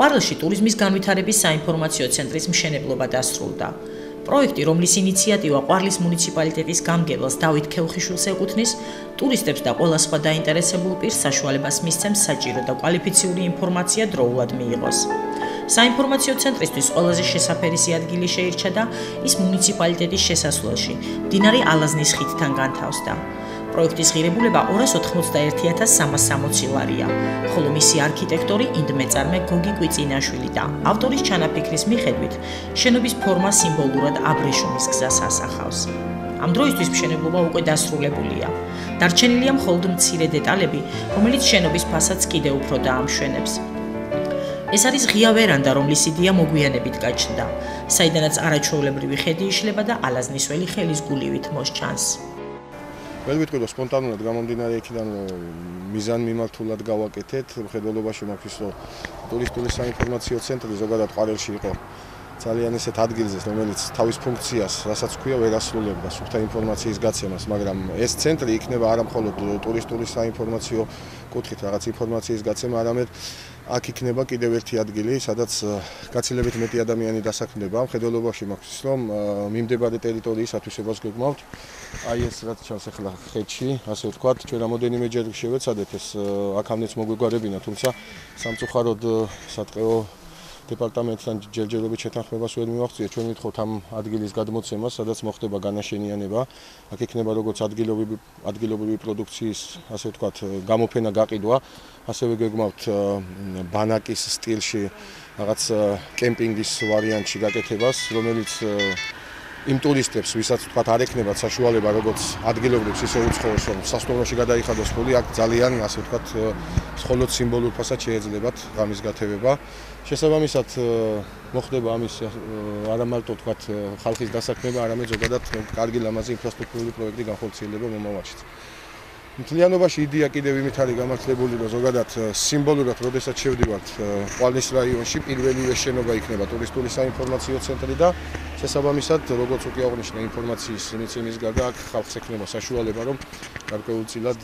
ყვარელში ტურიზმის განვითარების საინფორმაციო ცენტრის მშენებლობა დასრულდა. პროექტი, რომლის ინიციატივა ყვარლის მუნიციპალიტეტის გამგებელს დავით ქელხიშვილს ეკუთვნის, ტურისტებს და ყველა სხვა დაინტერესებულ პირს საშუალებას მისცემს საჭირო და კვალიფიციური ინფორმაცია დროულად მიიღოს. საინფორმაციო ცენტრისთვის ყველაზე შესაფერისი ადგილი შეირჩა და ის მუნიციპალიტეტის შესასვლელში, მდინარე ალაზნის ხიდთან განთავსდა. პროექტის ღირებულება 291,360 ლარია, ხოლო მისი არქიტექტორი ინდმეწარმე გოგი კვიწინაშვილი და ავტორის ჩანაფიქრის მიხედვით შენობის ფორმა სიმბოლურად აბრეშუმის გზას ასახავს. ამ დროისთვის მშენებლობა უკვე დასრულებულია. დარჩენილია მხოლოდ მცირე დეტალები, რომელიც შენობის ფასადს კიდევ უფრო დაამშვენებს. ეს არის ღია ვერანდა, რომლის იდეა მოგვიანებით გაჩნდა, საიდანაც არაჩვეულებრივი ხედი იშლება და ალაზნის ველი ხელის გულივით მოსჩანს. ველვიტყვი რომ სპონტანურად გამომდინარე იქიდან მიზან მიმართულად გავაკეთეთ, მხედველობაში მაქვს რომ ტურისტული საინფორმაციო ცენტრი ზოგადად ყვარელში იყო ძალიან ესეთ ადგილზე, რომელიც თავის ფუნქციას, რასაც ქვია, ვერ ასრულებდა სუფთა ინფორმაციის გაცემას, მაგრამ ეს ცენტრი იქნება არა მხოლოდ ტურისტული საინფორმაციო კუთხით რაღაც ინფორმაციის გაცემა, არამედ აქ იქნება კიდევ ერთი ადგილი, სადაც გაცილებით მეტი ადამიანი დასაქმდება. მხედველობაში მაქვს რომ მიმდებარე ტერიტორიისათვის ებას გეგმავთ. აი ეს რაც ჩანს ახლა ხედში, ასე ვთქვათ, ჩვენ რამოდენიმეჯერ შევეცადეთ ეს აქამდეც მოგვეგვარებინა, თუმცა სამწუხაროდ სატყეო დეპარტამენტთან ჯერჯერობით შეთანხმებას ვერ მივაღწია. ჩვენ ვითხოვთ ამ ადგილის გადმოცემას, სადაც მოხდება განაშენიანება. აქ იქნება როგორც ადგილობრივი პროდუქციის, ასე ვთქვათ, გამოფენა, გაყიდვა, ასევე გეგმავთ ბანაკის სტილში რაღაც კემპინგის ვარიანტში გაკეთებას, რომელიც იმ ტურისტებს, ვისაც თქვათ არ ექნებათ საშუალება როგორც ადგილობრივს, ისე უცხოებს, რომ სასტუმროში გადაიხადოს ფული, აქ ძალიან, ასე ვთქვათ, მხოლოდ სიმბოლურ ფასად შეეძლებათ ღამის გათევება. შესაბამისად მოხდება ამის არა მარტო თქვათ ხალხის დასაქმება, არამედ ზოგადად კარგი ლამაზი ინფრასტრუქტურული პროექტი განხორციელდება მომავალშიც. მთლიანობაში იდეა კიდევ იმით არის გამართლებული, რომ ზოგადად სიმბოლურად, როდესაც შევდივართ ყვარლის რაიონში, პირველივე შენობა იქნება ტურისტული საინფორმაციო ცენტრი და შესაბამისად, როგორც უკვე აღნიშნე, ინფორმაციის მიცემის გარდა აქ ხალხს ექნება საშუალება, რომ გარკვეულწილად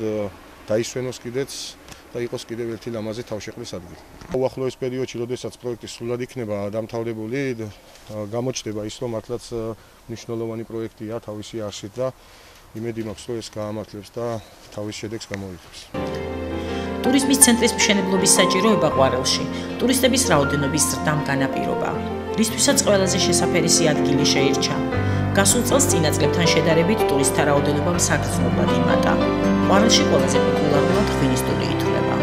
დაისვენოს კიდეც და იყოს კიდევ ერთი ლამაზი თავშეყრის ადგილი. უახლოეს პერიოდში, როდესაც პროექტი სრულად იქნება დამთავრებული, გამოჩნდება ის, რომ მართლაც მნიშვნელოვანი პროექტია თავისი არსით და იმედი მაქვს, რომ ეს გაამართლებს და თავის შედეგს გამოიწვევს. ტურიზმის ცენტრის მშენებლობის საჭიროება ყვარელში ტურისტების რაოდენობის ზრდამ განაპირობა, რისთვისაც ყველაზე შესაფერისი ადგილი შეირჩა. გასულ წელს წინა წლებთან შედარებით ტურისტთა რაოდენობა საგრძნობლად იმატა. ყვარელში ყველაზე პოპულარულად ღვინისტული ითვლება.